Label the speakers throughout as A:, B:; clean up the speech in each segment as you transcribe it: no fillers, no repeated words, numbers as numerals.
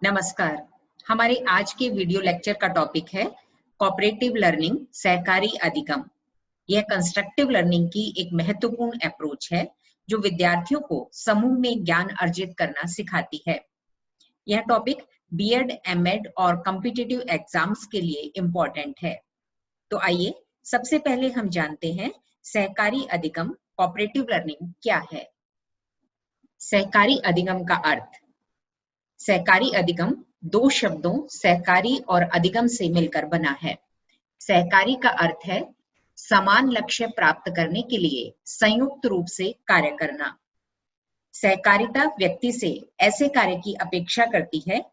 A: नमस्कार। हमारे आज के वीडियो लेक्चर का टॉपिक है कोऑपरेटिव लर्निंग, सहकारी अधिगम। यह कंस्ट्रक्टिव लर्निंग की एक महत्वपूर्ण अप्रोच है जो विद्यार्थियों को समूह में ज्ञान अर्जित करना सिखाती है। यह टॉपिक बीएड, एमएड और कॉम्पिटिटिव एग्जाम्स के लिए इम्पोर्टेंट है। तो आइए सबसे पहले हम जानते हैं सहकारी अधिगम, कोऑपरेटिव लर्निंग क्या है। सहकारी अधिगम का अर्थ। सहकारी अधिगम दो शब्दों सहकारी और अधिगम से मिलकर बना है। सहकारी का अर्थ है समान लक्ष्य प्राप्त करने के लिए संयुक्त रूप से कार्य करना। सहकारिता व्यक्ति से ऐसे कार्य की अपेक्षा करती है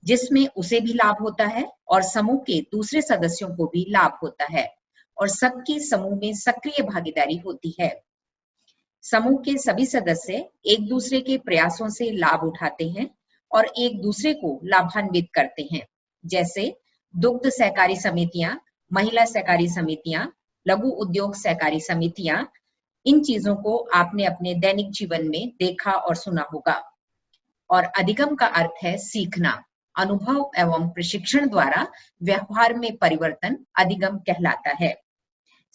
A: जिसमें उसे भी लाभ होता है और समूह के दूसरे सदस्यों को भी लाभ होता है और सबकी समूह में सक्रिय भागीदारी होती है। समूह के सभी सदस्य एक दूसरे के प्रयासों से लाभ उठाते हैं और एक दूसरे को लाभान्वित करते हैं, जैसे दुग्ध सहकारी समितियां, महिला सहकारी समितियां, लघु उद्योग सहकारी समितियां। इन चीजों को आपने अपने दैनिक जीवन में देखा और सुना होगा। और अधिगम का अर्थ है सीखना। अनुभव एवं प्रशिक्षण द्वारा व्यवहार में परिवर्तन अधिगम कहलाता है।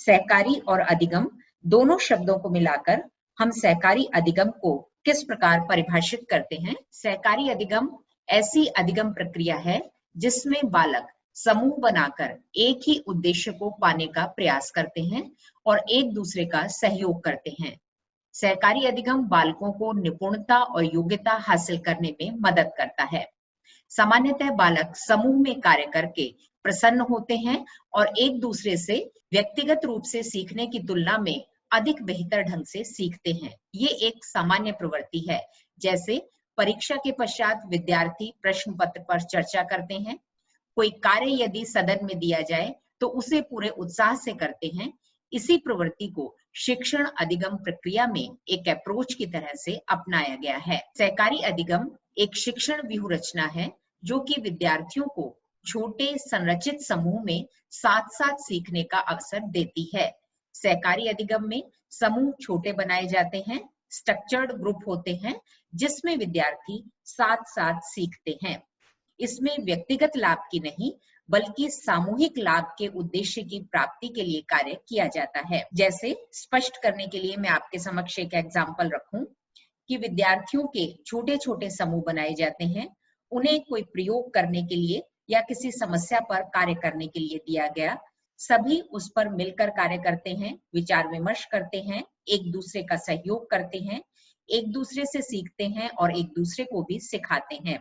A: सहकारी और अधिगम दोनों शब्दों को मिलाकर हम सहकारी अधिगम को किस प्रकार परिभाषित करते हैं। सहकारी अधिगम ऐसी अधिगम प्रक्रिया है जिसमें बालक समूह बनाकर एक ही उद्देश्य को पाने का प्रयास करते हैं और एक दूसरे का सहयोग करते हैं। सहकारी अधिगम बालकों को निपुणता और योग्यता हासिल करने में मदद करता है। सामान्यतः बालक समूह में कार्य करके प्रसन्न होते हैं और एक दूसरे से व्यक्तिगत रूप से सीखने की तुलना में अधिक बेहतर ढंग से सीखते हैं। ये एक सामान्य प्रवृत्ति है। जैसे परीक्षा के पश्चात विद्यार्थी प्रश्न पत्र पर चर्चा करते हैं। कोई कार्य यदि सदन में दिया जाए तो उसे पूरे उत्साह से करते हैं। इसी प्रवृत्ति को शिक्षण अधिगम प्रक्रिया में एक अप्रोच की तरह से अपनाया गया है। सहकारी अधिगम एक शिक्षण व्यूह रचना है जो कि विद्यार्थियों को छोटे संरचित समूह में साथ साथ सीखने का अवसर देती है। सहकारी अधिगम में समूह छोटे बनाए जाते हैं, स्ट्रक्चर्ड ग्रुप होते हैं जिसमें विद्यार्थी साथ साथ सीखते हैं। इसमें व्यक्तिगत लाभ की नहीं बल्कि सामूहिक लाभ के उद्देश्य की प्राप्ति के लिए कार्य किया जाता है। जैसे स्पष्ट करने के लिए मैं आपके समक्ष एक एग्जाम्पल रखूं कि विद्यार्थियों के छोटे छोटे समूह बनाए जाते हैं। उन्हें कोई प्रयोग करने के लिए या किसी समस्या पर कार्य करने के लिए दिया गया। सभी उस पर मिलकर कार्य करते हैं, विचार विमर्श करते हैं, एक दूसरे का सहयोग करते हैं, एक दूसरे से सीखते हैं और एक दूसरे को भी सिखाते हैं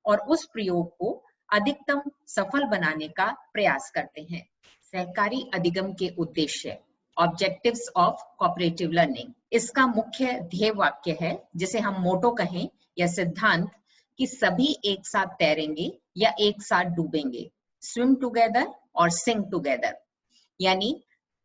A: और उस प्रयोग को अधिकतम सफल बनाने का प्रयास करते हैं। सहकारी अधिगम के उद्देश्य, ऑब्जेक्टिव्स ऑफ कोऑपरेटिव लर्निंग। इसका मुख्य ध्येय वाक्य है, जिसे हम मोटो कहें या सिद्धांत, कि सभी एक साथ तैरेंगे या एक साथ डूबेंगे। स्विम टुगेदर और सिंक टुगेदर। यानी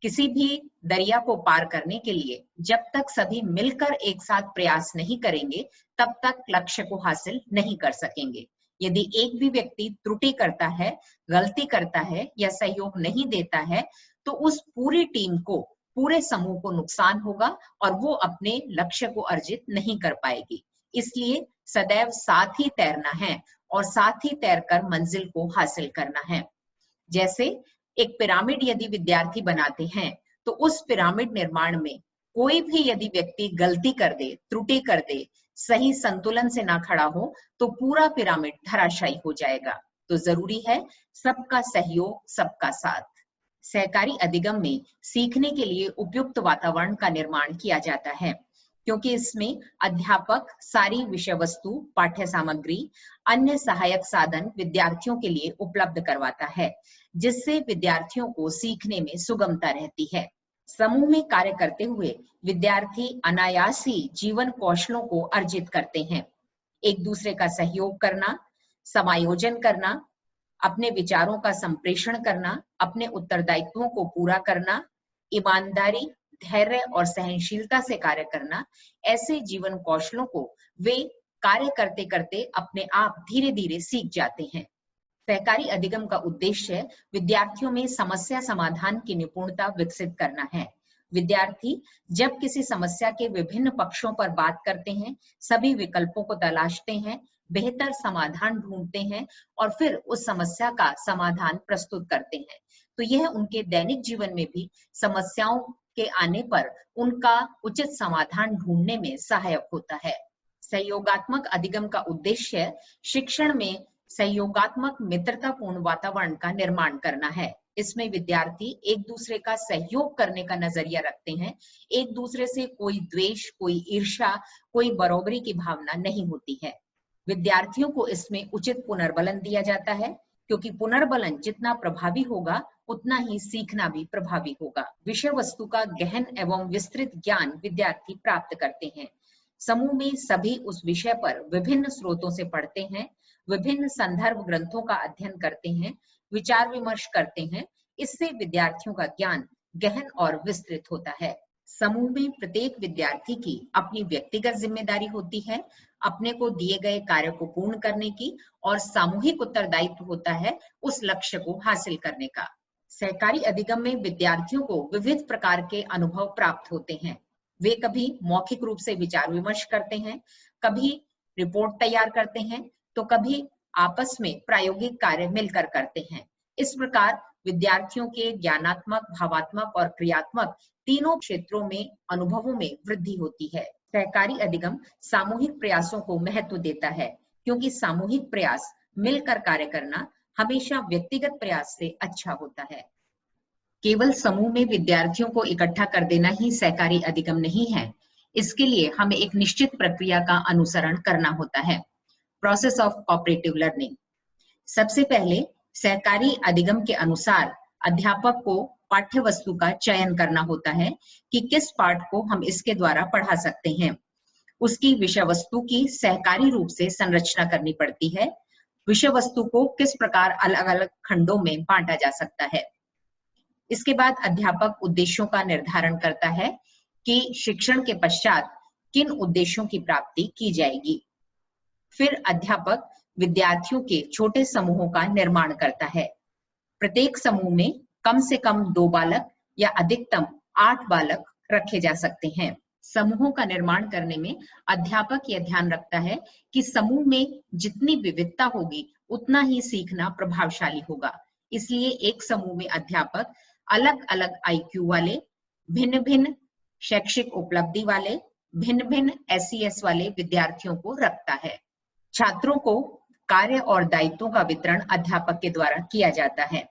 A: किसी भी दरिया को पार करने के लिए जब तक सभी मिलकर एक साथ प्रयास नहीं करेंगे तब तक लक्ष्य को हासिल नहीं कर सकेंगे। यदि एक भी व्यक्ति त्रुटि करता है, गलती करता है या सहयोग नहीं देता है तो उस पूरी टीम को, पूरे समूह को नुकसान होगा और वो अपने लक्ष्य को अर्जित नहीं कर पाएगी। इसलिए सदैव साथ ही तैरना है और साथ ही तैरकर मंजिल को हासिल करना है। जैसे एक पिरामिड यदि विद्यार्थी बनाते हैं तो उस पिरामिड निर्माण में कोई भी यदि व्यक्ति गलती कर दे, त्रुटि कर दे, सही संतुलन से ना खड़ा हो तो पूरा पिरामिड धराशायी हो जाएगा। तो जरूरी है सबका सहयोग, सबका साथ। सहकारी अधिगम में सीखने के लिए उपयुक्त वातावरण का निर्माण किया जाता है क्योंकि इसमें अध्यापक सारी विषय वस्तु, पाठ्य सामग्री, अन्य सहायक साधन विद्यार्थियों के लिए उपलब्ध करवाता है, जिससे विद्यार्थियों को सीखने में सुगमता रहती है। समूह में कार्य करते हुए विद्यार्थी अनायास ही जीवन कौशलों को अर्जित करते हैं। एक दूसरे का सहयोग करना, समायोजन करना, अपने विचारों का संप्रेषण करना, अपने उत्तरदायित्वों को पूरा करना, ईमानदारी, धैर्य और सहनशीलता से कार्य करना, ऐसे जीवन कौशलों को वे कार्य करते करते अपने आप धीरे धीरे सीख जाते हैं। सहकारी अधिगम का उद्देश्य विद्यार्थियों में समस्या समाधान की निपुणता विकसित करना है। विद्यार्थी जब किसी समस्या के विभिन्न पक्षों पर बात करते हैं, सभी विकल्पों को तलाशते हैं, बेहतर समाधान ढूंढते हैं और फिर उस समस्या का समाधान प्रस्तुत करते हैं। तो यह उनके दैनिक जीवन में भी समस्याओं के आने पर उनका उचित समाधान ढूंढने में सहायक होता है। सहयोगात्मक अधिगम का उद्देश्य शिक्षण में सहयोगात्मक मित्रतापूर्ण वातावरण का निर्माण करना है। इसमें विद्यार्थी एक दूसरे का सहयोग करने का नजरिया रखते हैं। एक दूसरे से कोई द्वेष, कोई ईर्ष्या, कोई बराबरी की भावना नहीं होती है। विद्यार्थियों को इसमें उचित पुनर्बलन दिया जाता है, क्योंकि पुनर्बलन जितना प्रभावी होगा उतना ही सीखना भी प्रभावी होगा। विषय वस्तु का गहन एवं विस्तृत ज्ञान विद्यार्थी प्राप्त करते हैं। समूह में सभी उस विषय पर विभिन्न स्रोतों से पढ़ते हैं, विभिन्न संदर्भ ग्रंथों का अध्ययन करते हैं, विचार विमर्श करते हैं। इससे विद्यार्थियों का ज्ञान गहन और विस्तृत होता है। समूह में प्रत्येक विद्यार्थी की अपनी व्यक्तिगत जिम्मेदारी होती है, अपने को दिए गए कार्य को पूर्ण करने की, और सामूहिक उत्तरदायित्व होता है उस लक्ष्य को हासिल करने का। सहकारी अधिगम में विद्यार्थियों को विविध प्रकार के अनुभव प्राप्त होते हैं। वे कभी मौखिक रूप से विचार विमर्श करते हैं, कभी रिपोर्ट तैयार करते हैं, तो कभी आपस में प्रायोगिक कार्य मिलकर करते हैं। इस प्रकार विद्यार्थियों के ज्ञानात्मक, भावात्मक और क्रियात्मक तीनों क्षेत्रों में अनुभवों में वृद्धि होती है। सहकारी अधिगम सामूहिक प्रयासों को महत्व देता है, क्योंकि सामूहिक प्रयास मिलकर कार्य करना हमेशा व्यक्तिगत प्रयास से अच्छा होता है। केवल समूह में विद्यार्थियों को इकट्ठा कर देना ही सहकारी अधिगम नहीं है। इसके लिए हमें एक निश्चित प्रक्रिया का अनुसरण करना होता है। Process of cooperative learning. सबसे पहले सहकारी अधिगम के अनुसार अध्यापक को पाठ्य वस्तु का चयन करना होता है कि किस पाठ को हम इसके द्वारा पढ़ा सकते हैं। उसकी विषय वस्तु की सहकारी रूप से संरचना करनी पड़ती है। विषय वस्तु को किस प्रकार अलग अलग खंडों में बांटा जा सकता है। इसके बाद अध्यापक उद्देश्यों का निर्धारण करता है कि शिक्षण के पश्चात किन उद्देश्यों की प्राप्ति की जाएगी। फिर अध्यापक विद्यार्थियों के छोटे समूहों का निर्माण करता है। प्रत्येक समूह में कम से कम 2 बालक या अधिकतम 8 बालक रखे जा सकते हैं। समूहों का निर्माण करने में अध्यापक यह ध्यान रखता है कि समूह में जितनी विविधता होगी उतना ही सीखना प्रभावशाली होगा। इसलिए एक समूह में अध्यापक अलग अलग IQ वाले, भिन्न भिन्न शैक्षिक उपलब्धि वाले, भिन्न भिन्न SES वाले विद्यार्थियों को रखता है। छात्रों को कार्य और दायित्वों का वितरण अध्यापक के द्वारा किया जाता है।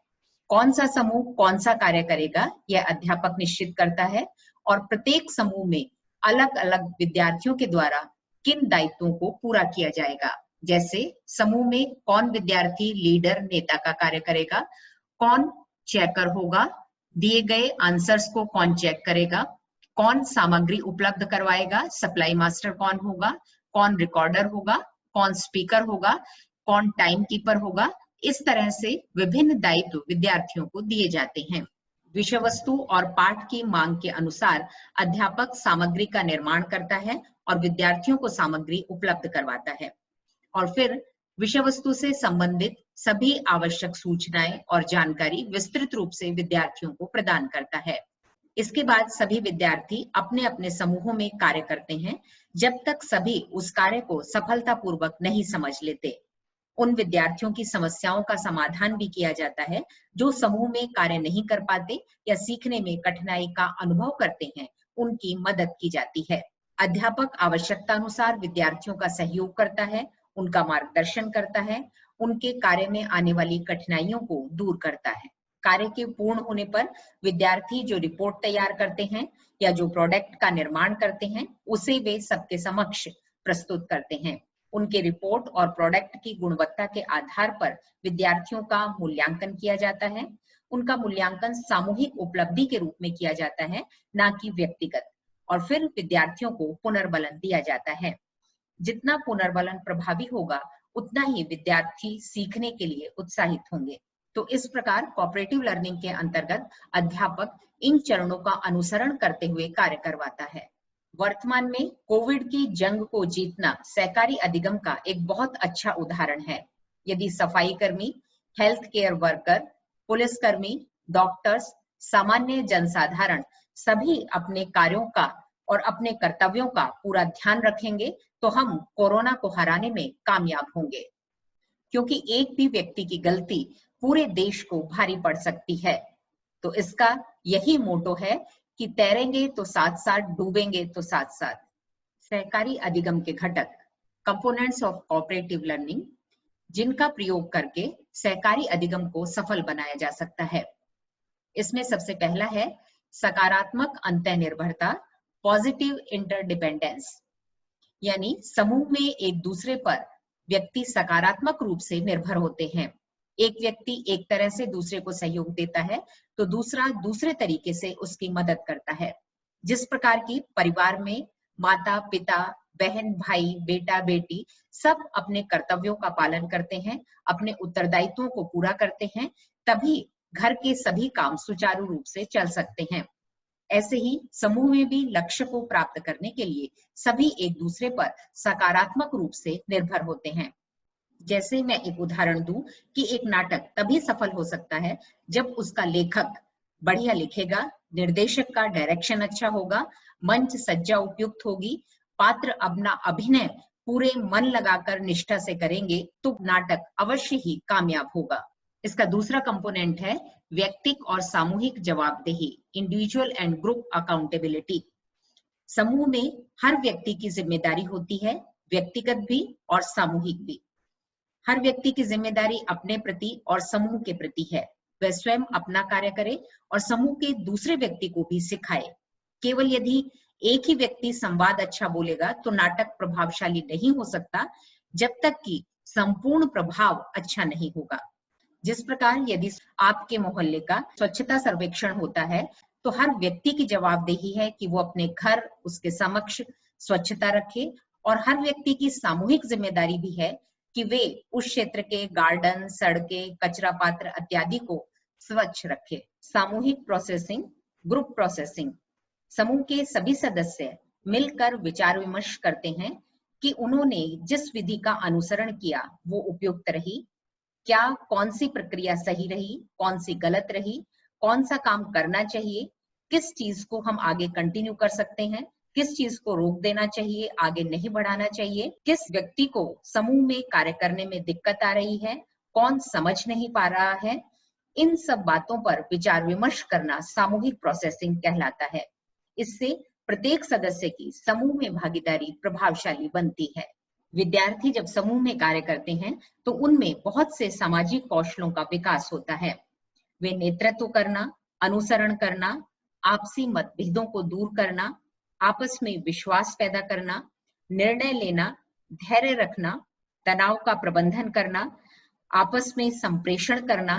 A: कौन सा समूह कौन सा कार्य करेगा यह अध्यापक निश्चित करता है, और प्रत्येक समूह में अलग अलग विद्यार्थियों के द्वारा किन दायित्वों को पूरा किया जाएगा। जैसे समूह में कौन विद्यार्थी लीडर, नेता का कार्य करेगा, कौन चेकर होगा, दिए गए आंसर्स को कौन चेक करेगा, कौन सामग्री उपलब्ध करवाएगा, सप्लाई मास्टर कौन होगा, कौन रिकॉर्डर होगा, कौन स्पीकर होगा, कौन टाइम कीपर होगा। इस तरह से विभिन्न दायित्व विद्यार्थियों को दिए जाते हैं। विषय वस्तु और पाठ की मांग के अनुसार अध्यापक सामग्री का निर्माण करता है और विद्यार्थियों को सामग्री उपलब्ध करवाता है, और फिर विषय वस्तु से संबंधित सभी आवश्यक सूचनाएं और जानकारी विस्तृत रूप से विद्यार्थियों को प्रदान करता है। इसके बाद सभी विद्यार्थी अपने अपने समूहों में कार्य करते हैं, जब तक सभी उस कार्य को सफलतापूर्वक नहीं समझ लेते। उन विद्यार्थियों की समस्याओं का समाधान भी किया जाता है जो समूह में कार्य नहीं कर पाते या सीखने में कठिनाई का अनुभव करते हैं, उनकी मदद की जाती है। अध्यापक आवश्यकता अनुसार विद्यार्थियों का सहयोग करता है, उनका मार्गदर्शन करता है, उनके कार्य में आने वाली कठिनाइयों को दूर करता है। कार्य के पूर्ण होने पर विद्यार्थी जो रिपोर्ट तैयार करते हैं या जो प्रोडक्ट का निर्माण करते हैं, उसे वे सबके समक्ष प्रस्तुत करते हैं। उनके रिपोर्ट और प्रोडक्ट की गुणवत्ता के आधार पर विद्यार्थियों का मूल्यांकन किया जाता है। उनका मूल्यांकन सामूहिक उपलब्धि के रूप में किया जाता है, ना कि व्यक्तिगत। और फिर विद्यार्थियों को पुनर्बलन दिया जाता है। जितना पुनर्बलन प्रभावी होगा उतना ही विद्यार्थी सीखने के लिए उत्साहित होंगे। तो इस प्रकार कोऑपरेटिव लर्निंग के अंतर्गत अध्यापक इन चरणों का अनुसरण करते हुए कार्य करवाता है। वर्तमान में कोविड की जंग को जीतना सहकारी अधिगम का एक बहुत अच्छा उदाहरण है। यदि सफाई कर्मी, हेल्थ केयर वर्कर, पुलिसकर्मी, डॉक्टर्स, सामान्य जनसाधारण सभी अपने कार्यों का और अपने कर्तव्यों का पूरा ध्यान रखेंगे तो हम कोरोना को हराने में कामयाब होंगे, क्योंकि एक भी व्यक्ति की गलती पूरे देश को भारी पड़ सकती है। तो इसका यही मोटो है कि तैरेंगे तो साथ साथ, डूबेंगे तो साथ साथ। सहकारी अधिगम के घटक, कंपोनेंट्स ऑफ कोऑपरेटिव लर्निंग, जिनका प्रयोग करके सहकारी अधिगम को सफल बनाया जा सकता है। इसमें सबसे पहला है सकारात्मक अंतःनिर्भरता, पॉजिटिव इंटरडिपेंडेंस, यानी समूह में एक दूसरे पर व्यक्ति सकारात्मक रूप से निर्भर होते हैं। एक व्यक्ति एक तरह से दूसरे को सहयोग देता है तो दूसरा दूसरे तरीके से उसकी मदद करता है। जिस प्रकार की परिवार में माता पिता, बहन भाई, बेटा बेटी सब अपने कर्तव्यों का पालन करते हैं, अपने उत्तरदायित्वों को पूरा करते हैं, तभी घर के सभी काम सुचारू रूप से चल सकते हैं। ऐसे ही समूह में भी लक्ष्य को प्राप्त करने के लिए सभी एक दूसरे पर सकारात्मक रूप से निर्भर होते हैं। जैसे मैं एक उदाहरण दूं कि एक नाटक तभी सफल हो सकता है जब उसका लेखक बढ़िया लिखेगा, निर्देशक का डायरेक्शन अच्छा होगा, मंच सज्जा उपयुक्त होगी, पात्र अपना अभिनय पूरे मन लगाकर निष्ठा से करेंगे तो नाटक अवश्य ही कामयाब होगा। इसका दूसरा कंपोनेंट है व्यक्तिक और सामूहिक जवाबदेही, इंडिविजुअल एंड ग्रुप अकाउंटेबिलिटी। समूह में हर व्यक्ति की जिम्मेदारी होती है, व्यक्तिगत भी और सामूहिक भी। हर व्यक्ति की जिम्मेदारी अपने प्रति और समूह के प्रति है। वह स्वयं अपना कार्य करे और समूह के दूसरे व्यक्ति को भी सिखाए। केवल यदि एक ही व्यक्ति संवाद अच्छा बोलेगा तो नाटक प्रभावशाली नहीं हो सकता जब तक कि संपूर्ण प्रभाव अच्छा नहीं होगा। जिस प्रकार यदि आपके मोहल्ले का स्वच्छता सर्वेक्षण होता है तो हर व्यक्ति की जवाबदेही है कि वो अपने घर, उसके समक्ष स्वच्छता रखे, और हर व्यक्ति की सामूहिक जिम्मेदारी भी है कि वे उस क्षेत्र के गार्डन, सड़कें, कचरा पात्र इत्यादि को स्वच्छ रखे। सामूहिक प्रोसेसिंग, ग्रुप प्रोसेसिंग, समूह के सभी सदस्य मिलकर विचार विमर्श करते हैं कि उन्होंने जिस विधि का अनुसरण किया वो उपयुक्त रही, क्या कौन सी प्रक्रिया सही रही, कौन सी गलत रही, कौन सा काम करना चाहिए, किस चीज को हम आगे कंटिन्यू कर सकते हैं, किस चीज को रोक देना चाहिए, आगे नहीं बढ़ाना चाहिए, किस व्यक्ति को समूह में कार्य करने में दिक्कत आ रही है, कौन समझ नहीं पा रहा है। इन सब बातों पर विचार विमर्श करना सामूहिक प्रोसेसिंग कहलाता है। इससे प्रत्येक सदस्य की समूह में भागीदारी प्रभावशाली बनती है। विद्यार्थी जब समूह में कार्य करते हैं तो उनमें बहुत से सामाजिक कौशलों का विकास होता है। वे नेतृत्व करना, अनुसरण करना, आपसी मतभेदों को दूर करना, आपस में विश्वास पैदा करना, निर्णय लेना, धैर्य रखना, तनाव का प्रबंधन करना, आपस में संप्रेषण करना,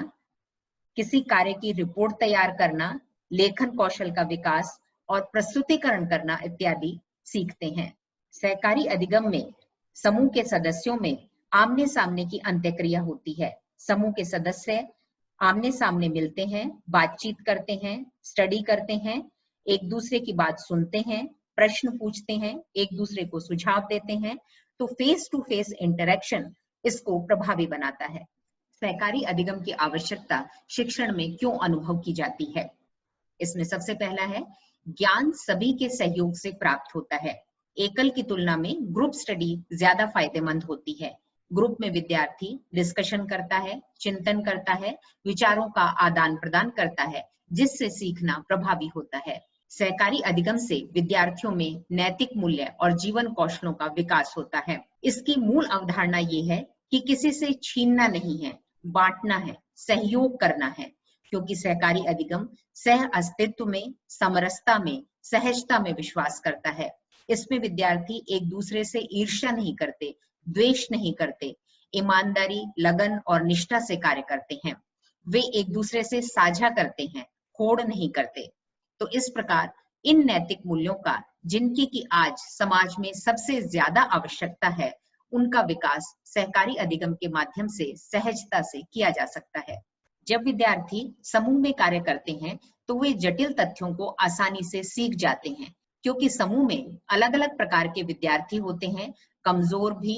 A: किसी कार्य की रिपोर्ट तैयार करना, लेखन कौशल का विकास और प्रस्तुतिकरण करना इत्यादि सीखते हैं। सहकारी अधिगम में समूह के सदस्यों में आमने सामने की अंत्यक्रिया होती है। समूह के सदस्य आमने सामने मिलते हैं, बातचीत करते हैं, स्टडी करते हैं, एक दूसरे की बात सुनते हैं, प्रश्न पूछते हैं, एक दूसरे को सुझाव देते हैं। तो फेस टू फेस इंटरेक्शन इसको प्रभावी बनाता है। सहकारी अधिगम की आवश्यकता शिक्षण में क्यों अनुभव की जाती है? इसमें सबसे पहला है ज्ञान सभी के सहयोग से प्राप्त होता है। एकल की तुलना में ग्रुप स्टडी ज्यादा फायदेमंद होती है। ग्रुप में विद्यार्थी डिस्कशन करता है, चिंतन करता है, विचारों का आदान प्रदान करता है, जिससे सीखना प्रभावी होता है। सहकारी अधिगम से विद्यार्थियों में नैतिक मूल्य और जीवन कौशलों का विकास होता है। इसकी मूल अवधारणा ये है कि किसी से छीनना नहीं है, बांटना है, सहयोग करना है, क्योंकि सहकारी अधिगम सह अस्तित्व में, समरसता में, सहजता में विश्वास करता है। इसमें विद्यार्थी एक दूसरे से ईर्ष्या नहीं करते, द्वेष नहीं करते, ईमानदारी, लगन और निष्ठा से कार्य करते हैं। वे एक दूसरे से साझा करते हैं, होड़ नहीं करते। तो इस प्रकार इन नैतिक मूल्यों का, जिनकी की आज समाज में सबसे ज्यादा आवश्यकता है, उनका विकास सहकारी अधिगम के माध्यम से सहजता से किया जा सकता है। जब विद्यार्थी समूह में कार्य करते हैं तो वे जटिल तथ्यों को आसानी से सीख जाते हैं, क्योंकि समूह में अलग अलग प्रकार के विद्यार्थी होते हैं, कमजोर भी,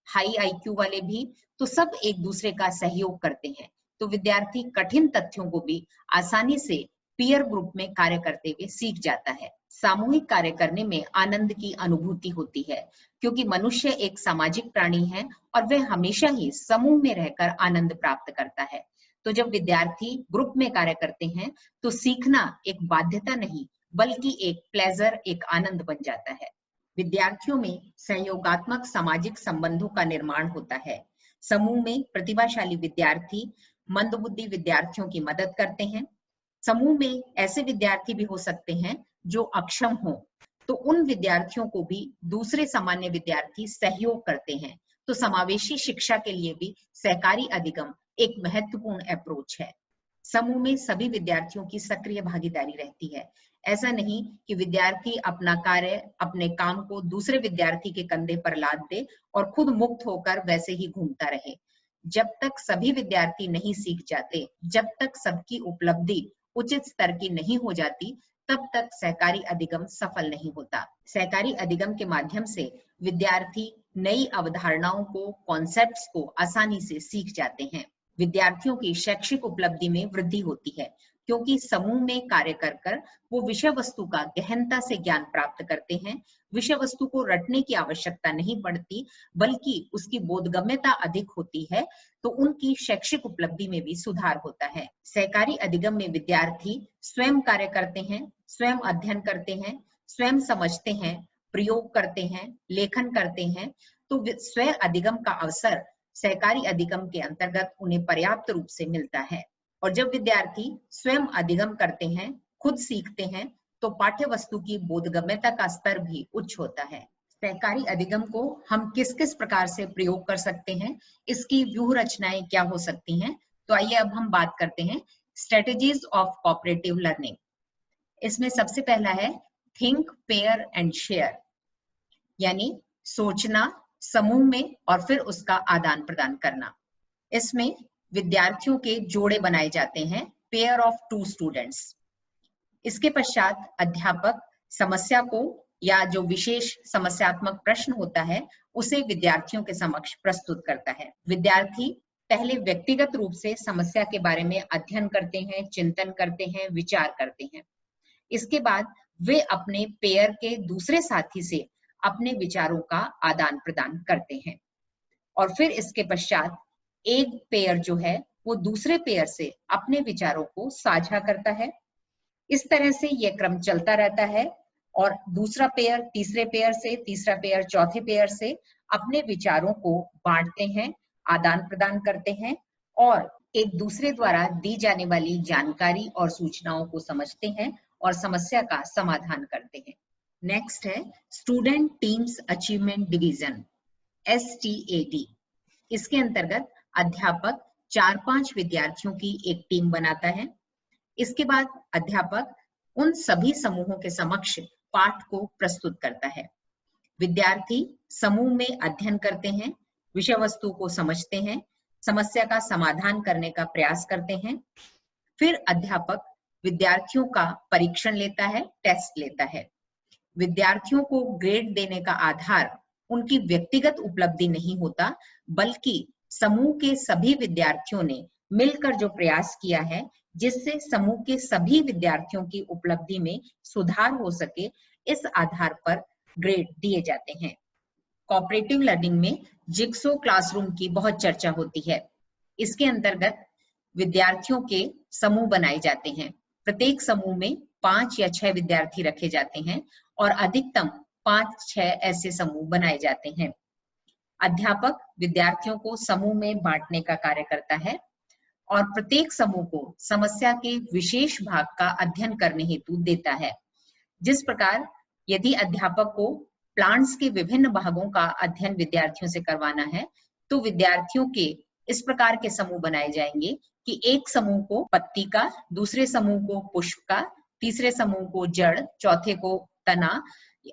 A: हाई आईक्यू वाले भी, तो सब एक दूसरे का सहयोग करते हैं। तो विद्यार्थी कठिन तथ्यों को भी आसानी से पीयर ग्रुप में कार्य करते हुए सीख जाता है। सामूहिक कार्य करने में आनंद की अनुभूति होती है, क्योंकि मनुष्य एक सामाजिक प्राणी है और वह हमेशा ही समूह में रहकर आनंद प्राप्त करता है। तो जब विद्यार्थी ग्रुप में कार्य करते हैं, तो सीखना एक बाध्यता नहीं, बल्कि एक प्लेजर, एक आनंद बन जाता है। विद्यार्थियों में सहयोगात्मक सामाजिक संबंधों का निर्माण होता है। समूह में प्रतिभाशाली विद्यार्थी मंदबुद्धि विद्यार्थियों की मदद करते हैं। समूह में ऐसे विद्यार्थी भी हो सकते हैं जो अक्षम हो, तो उन विद्यार्थियों को भी दूसरे सामान्य विद्यार्थी सहयोग करते हैं। तो समावेशी शिक्षा के लिए भी सहकारी अधिगम एक महत्वपूर्ण अप्रोच है। समूह में सभी विद्यार्थियों की सक्रिय भागीदारी रहती है। ऐसा नहीं कि विद्यार्थी अपना कार्य, अपने काम को दूसरे विद्यार्थी के कंधे पर लाद दे और खुद मुक्त होकर वैसे ही घूमता रहे। जब तक सभी विद्यार्थी नहीं सीख जाते, जब तक सबकी उपलब्धि उचित स्तर की नहीं हो जाती, तब तक सहकारी अधिगम सफल नहीं होता। सहकारी अधिगम के माध्यम से विद्यार्थी नई अवधारणाओं को, कॉन्सेप्ट्स को आसानी से सीख जाते हैं। विद्यार्थियों की शैक्षिक उपलब्धि में वृद्धि होती है, क्योंकि समूह में कार्य कर वो विषय वस्तु का गहनता से ज्ञान प्राप्त करते हैं। विषय वस्तु को रटने की आवश्यकता नहीं पड़ती, बल्कि उसकी बोधगम्यता अधिक होती है, तो उनकी शैक्षिक उपलब्धि में भी सुधार होता है। सहकारी अधिगम में विद्यार्थी स्वयं कार्य करते हैं, स्वयं अध्ययन करते हैं, स्वयं समझते हैं, प्रयोग करते हैं, लेखन करते हैं। तो स्व अधिगम का अवसर सहकारी अधिगम के अंतर्गत उन्हें पर्याप्त रूप से मिलता है। और जब विद्यार्थी स्वयं अधिगम करते हैं, खुद सीखते हैं, तो पाठ्य वस्तु की बोधगम्यता का स्तर भी उच्च होता है। सहकारी अधिगम को हम किस किस प्रकार से प्रयोग कर सकते हैं, इसकी व्यूह रचनाएं क्या हो सकती हैं, तो आइए अब हम बात करते हैं स्ट्रेटेजीज ऑफ कोऑपरेटिव लर्निंग। इसमें सबसे पहला है थिंक, पेयर एंड शेयर, यानी सोचना समूह में और फिर उसका आदान प्रदान करना। इसमें विद्यार्थियों के जोड़े बनाए जाते हैं, पेयर ऑफ टू स्टूडेंट्स। इसके पश्चात अध्यापक समस्या को या जो विशेष समस्यात्मक प्रश्न होता है उसे विद्यार्थियों के समक्ष प्रस्तुत करता है। विद्यार्थी पहले व्यक्तिगत रूप से समस्या के बारे में अध्ययन करते हैं, चिंतन करते हैं, विचार करते हैं। इसके बाद वे अपने पेयर के दूसरे साथी से अपने विचारों का आदान प्रदान करते हैं और फिर इसके पश्चात एक पेयर जो है वो दूसरे पेयर से अपने विचारों को साझा करता है। इस तरह से यह क्रम चलता रहता है और दूसरा पेयर तीसरे पेयर से, तीसरा पेयर चौथे पेयर से अपने विचारों को बांटते हैं, आदान प्रदान करते हैं और एक दूसरे द्वारा दी जाने वाली जानकारी और सूचनाओं को समझते हैं और समस्या का समाधान करते हैं। नेक्स्ट है student teams achievement division, STAD। इसके अंतर्गत अध्यापक 4-5 विद्यार्थियों की एक टीम बनाता है। इसके बाद अध्यापक उन सभी समूहों के समक्ष पाठ को प्रस्तुत करता है। विद्यार्थी समूह में अध्ययन करते हैं, विषय वस्तु को समझते हैं, समस्या का समाधान करने का प्रयास करते हैं। फिर अध्यापक विद्यार्थियों का परीक्षण लेता है, टेस्ट लेता है। विद्यार्थियों को ग्रेड देने का आधार उनकी व्यक्तिगत उपलब्धि नहीं होता, बल्कि समूह के सभी विद्यार्थियों ने मिलकर जो प्रयास किया है, जिससे समूह के सभी विद्यार्थियों की उपलब्धि में सुधार हो सके, इस आधार पर ग्रेड दिए जाते हैं। कोऑपरेटिव लर्निंग में जिग्सो क्लासरूम की बहुत चर्चा होती है। इसके अंतर्गत विद्यार्थियों के समूह बनाए जाते हैं। प्रत्येक समूह में 5 या 6 विद्यार्थी रखे जाते हैं और अधिकतम 5-6 ऐसे समूह बनाए जाते हैं। अध्यापक विद्यार्थियों को समूह में बांटने का कार्य करता है और प्रत्येक समूह को समस्या के विशेष भाग का अध्ययन करने हेतु देता है। जिस प्रकार यदि अध्यापक को प्लांट्स के विभिन्न भागों का अध्ययन विद्यार्थियों से करवाना है, तो विद्यार्थियों के इस प्रकार के समूह बनाए जाएंगे कि एक समूह को पत्ती का, दूसरे समूह को पुष्प का, तीसरे समूह को जड़, चौथे को तना,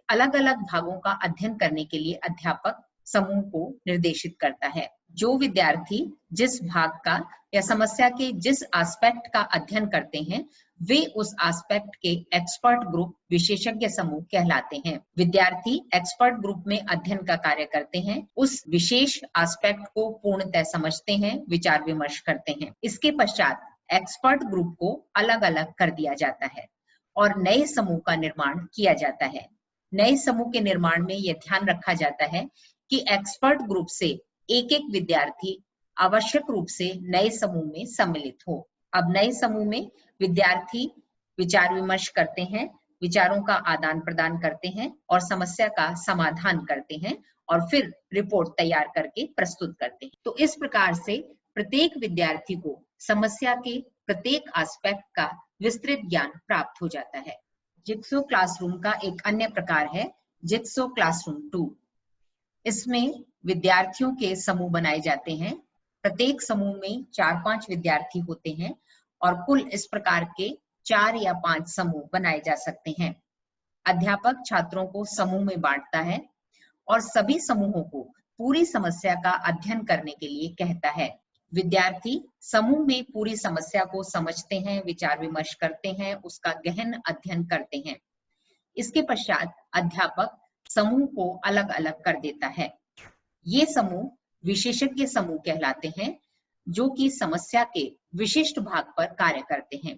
A: अलग अलग भागों का अध्ययन करने के लिए अध्यापक समूह को निर्देशित करता है। जो विद्यार्थी जिस भाग का या समस्या के जिस एस्पेक्ट का अध्ययन करते हैं, वे उस एस्पेक्ट के एक्सपर्ट ग्रुप, विशेषज्ञ समूह कहलाते हैं। विद्यार्थी एक्सपर्ट ग्रुप में अध्ययन का कार्य करते हैं, उस विशेष एस्पेक्ट को पूर्णतः समझते हैं, विचार विमर्श करते हैं। इसके पश्चात एक्सपर्ट ग्रुप को अलग अलग कर दिया जाता है और नए समूह का निर्माण किया जाता है। नए समूह के निर्माण में यह ध्यान रखा जाता है कि एक्सपर्ट ग्रुप से एक एक विद्यार्थी आवश्यक रूप से नए समूह में सम्मिलित हो। अब नए समूह में विद्यार्थी विचार विमर्श करते हैं, विचारों का आदान प्रदान करते हैं और समस्या का समाधान करते हैं और फिर रिपोर्ट तैयार करके प्रस्तुत करते हैं। तो इस प्रकार से प्रत्येक विद्यार्थी को समस्या के प्रत्येक एस्पेक्ट का विस्तृत ज्ञान प्राप्त हो जाता है। जिग्सो क्लासरूम का एक अन्य प्रकार है जिग्सो क्लासरूम 2। इसमें विद्यार्थियों के समूह बनाए जाते हैं। प्रत्येक समूह में 4-5 विद्यार्थी होते हैं और कुल इस प्रकार के 4 या 5 समूह बनाए जा सकते हैं। अध्यापक छात्रों को समूह में बांटता है और सभी समूहों को पूरी समस्या का अध्ययन करने के लिए कहता है। विद्यार्थी समूह में पूरी समस्या को समझते हैं, विचार विमर्श करते हैं, उसका गहन अध्ययन करते हैं। इसके पश्चात अध्यापक समूह को अलग अलग कर देता है। ये समूह विशेषज्ञ समूह कहलाते हैं, जो कि समस्या के विशिष्ट भाग पर कार्य करते हैं।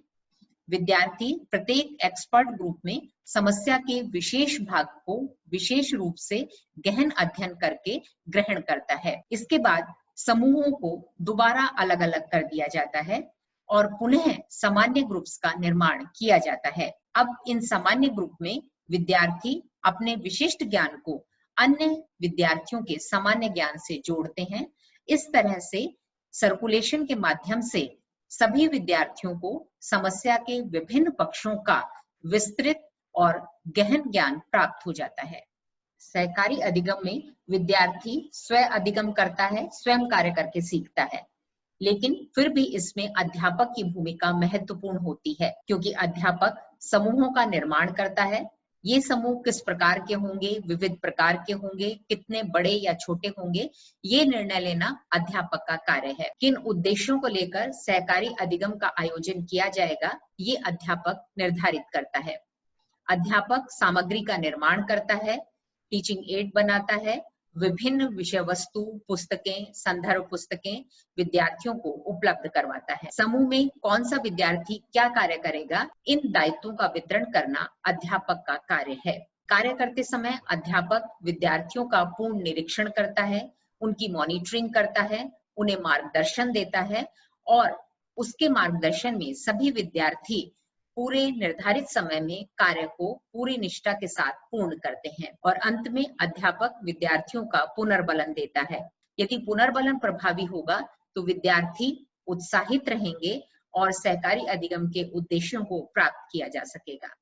A: विद्यार्थी प्रत्येक एक्सपर्ट ग्रुप में समस्या के विशेष भाग को विशेष रूप से गहन अध्ययन करके ग्रहण करता है। इसके बाद समूहों को दोबारा अलग अलग कर दिया जाता है और पुनः सामान्य ग्रुप्स का निर्माण किया जाता है। अब इन सामान्य ग्रुप में विद्यार्थी अपने विशिष्ट ज्ञान को अन्य विद्यार्थियों के सामान्य ज्ञान से जोड़ते हैं। इस तरह से सर्कुलेशन के माध्यम से सभी विद्यार्थियों को समस्या के विभिन्न पक्षों का विस्तृत और गहन ज्ञान प्राप्त हो जाता है। सहकारी अधिगम में विद्यार्थी स्वयं अधिगम करता है, स्वयं कार्य करके सीखता है, लेकिन फिर भी इसमें अध्यापक की भूमिका महत्वपूर्ण होती है, क्योंकि अध्यापक समूहों का निर्माण करता है। ये समूह किस प्रकार के होंगे, विविध प्रकार के होंगे, कितने बड़े या छोटे होंगे, ये निर्णय लेना अध्यापक का कार्य है। किन उद्देश्यों को लेकर सहकारी अधिगम का आयोजन किया जाएगा, ये अध्यापक निर्धारित करता है। अध्यापक सामग्री का निर्माण करता है, टीचिंग एड बनाता है, विभिन्न विषय वस्तु, पुस्तकें, संदर्भ पुस्तकें विद्यार्थियों को उपलब्ध करवाता है। समूह में कौन सा विद्यार्थी क्या कार्य करेगा, इन दायित्वों का वितरण करना अध्यापक का कार्य है। कार्य करते समय अध्यापक विद्यार्थियों का पूर्ण निरीक्षण करता है, उनकी मॉनिटरिंग करता है, उन्हें मार्गदर्शन देता है और उसके मार्गदर्शन में सभी विद्यार्थी पूरे निर्धारित समय में कार्य को पूरी निष्ठा के साथ पूर्ण करते हैं और अंत में अध्यापक विद्यार्थियों का पुनर्बलन देता है। यदि पुनर्बलन प्रभावी होगा तो विद्यार्थी उत्साहित रहेंगे और सहकारी अधिगम के उद्देश्यों को प्राप्त किया जा सकेगा।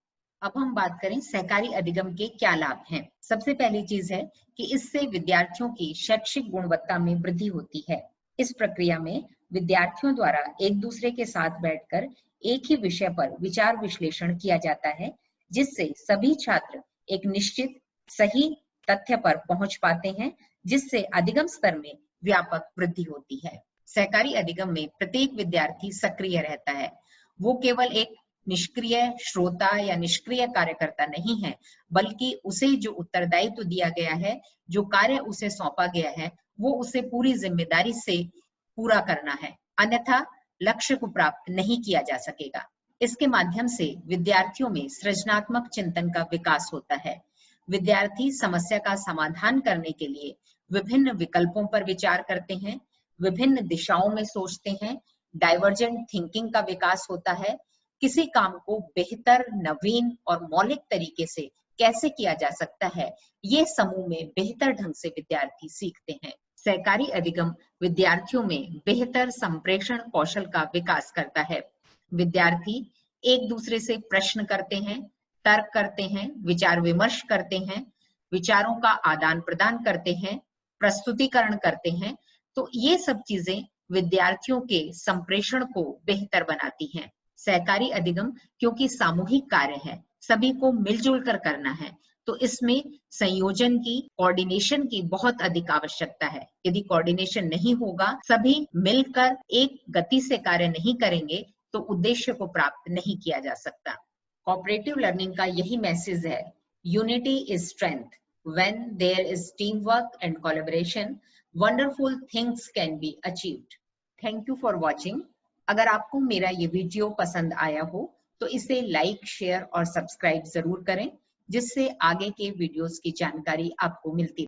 A: अब हम बात करें सहकारी अधिगम के क्या लाभ हैं। सबसे पहली चीज है कि इससे विद्यार्थियों की शैक्षिक गुणवत्ता में वृद्धि होती है। इस प्रक्रिया में विद्यार्थियों द्वारा एक दूसरे के साथ बैठकर एक ही विषय पर विचार विश्लेषण किया जाता है, जिससे सभी छात्र एक निश्चित सही तथ्य पर पहुंच पाते हैं, जिससे अधिगम स्तर में व्यापक वृद्धि होती है। सहकारी अधिगम में प्रत्येक विद्यार्थी सक्रिय रहता है। वो केवल एक निष्क्रिय श्रोता या निष्क्रिय कार्यकर्ता नहीं है, बल्कि उसे जो उत्तरदायित्व दिया गया है, जो कार्य उसे सौंपा गया है, वो उसे पूरी जिम्मेदारी से पूरा करना है, अन्यथा लक्ष्य को प्राप्त नहीं किया जा सकेगा। इसके माध्यम से विद्यार्थियों में सृजनात्मक चिंतन का विकास होता है। विद्यार्थी समस्या का समाधान करने के लिए विभिन्न विकल्पों पर विचार करते हैं, विभिन्न दिशाओं में सोचते हैं, डाइवर्जेंट थिंकिंग का विकास होता है। किसी काम को बेहतर, नवीन और मौलिक तरीके से कैसे किया जा सकता है, ये समूह में बेहतर ढंग से विद्यार्थी सीखते हैं। सहकारी अधिगम विद्यार्थियों में बेहतर संप्रेषण कौशल का विकास करता है। विद्यार्थी एक दूसरे से प्रश्न करते हैं, तर्क करते हैं, विचार विमर्श करते हैं, विचारों का आदान प्रदान करते हैं, प्रस्तुतिकरण करते हैं। तो ये सब चीजें विद्यार्थियों के संप्रेषण को बेहतर बनाती हैं। सहकारी अधिगम क्योंकि सामूहिक कार्य है, सभी को मिलजुल कर करना है, तो इसमें संयोजन की, कोऑर्डिनेशन की बहुत अधिक आवश्यकता है। यदि कोऑर्डिनेशन नहीं होगा, सभी मिलकर एक गति से कार्य नहीं करेंगे, तो उद्देश्य को प्राप्त नहीं किया जा सकता। कोऑपरेटिव लर्निंग का यही मैसेज है, unity is strength. When there is team work and collaboration, wonderful things can be achieved. Thank you for watching. अगर आपको मेरा ये वीडियो पसंद आया हो तो इसे लाइक, शेयर और सब्सक्राइब जरूर करें, जिससे आगे के वीडियोस की जानकारी आपको मिलती